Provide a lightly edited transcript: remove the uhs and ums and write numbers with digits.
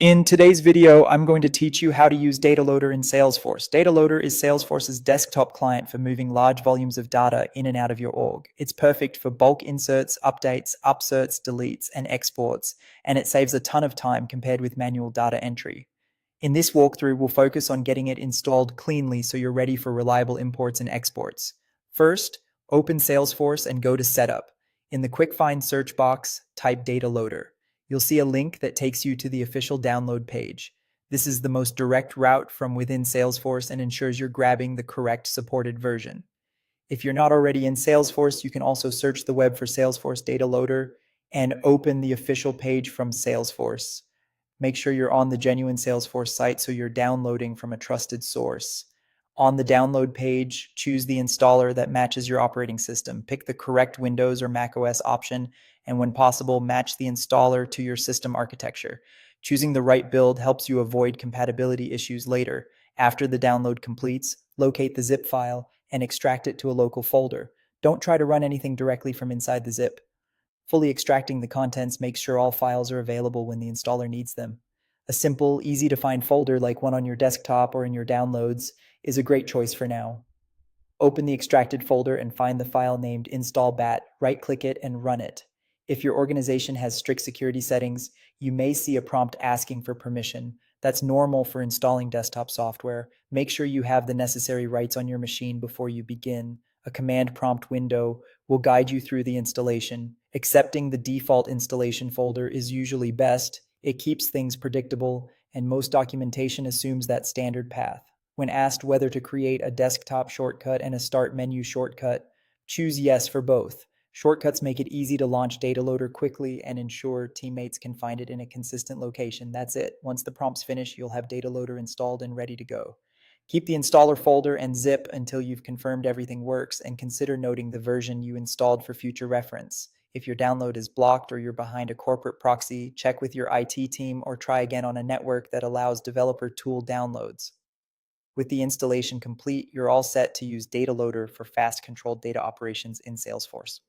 In today's video, I'm going to teach you how to use Data Loader in Salesforce. Data Loader is Salesforce's desktop client for moving large volumes of data in and out of your org. It's perfect for bulk inserts, updates, upserts, deletes, and exports, and it saves a ton of time compared with manual data entry. In this walkthrough, we'll focus on getting it installed cleanly so you're ready for reliable imports and exports. First, open Salesforce and go to Setup. In the Quick Find search box, type Data Loader. You'll see a link that takes you to the official download page. This is the most direct route from within Salesforce and ensures you're grabbing the correct supported version. If you're not already in Salesforce, you can also search the web for Salesforce Data Loader and open the official page from Salesforce. Make sure you're on the genuine Salesforce site so you're downloading from a trusted source. On the download page, choose the installer that matches your operating system. Pick the correct Windows or macOS option, and when possible, match the installer to your system architecture. Choosing the right build helps you avoid compatibility issues later. After the download completes, locate the zip file and extract it to a local folder. Don't try to run anything directly from inside the zip. Fully extracting the contents makes sure all files are available when the installer needs them. A simple, easy-to-find folder like one on your desktop or in your downloads is a great choice for now. Open the extracted folder and find the file named install.bat, right-click it, and run it. If your organization has strict security settings, you may see a prompt asking for permission. That's normal for installing desktop software. Make sure you have the necessary rights on your machine before you begin. A command prompt window will guide you through the installation. Accepting the default installation folder is usually best. It keeps things predictable, and most documentation assumes that standard path. When asked whether to create a desktop shortcut and a start menu shortcut, choose yes for both. Shortcuts make it easy to launch Data Loader quickly and ensure teammates can find it in a consistent location. That's it. Once the prompts finish, you'll have Data Loader installed and ready to go. Keep the installer folder and zip until you've confirmed everything works, and consider noting the version you installed for future reference. If your download is blocked or you're behind a corporate proxy, check with your IT team or try again on a network that allows developer tool downloads. With the installation complete, you're all set to use Data Loader for fast controlled data operations in Salesforce.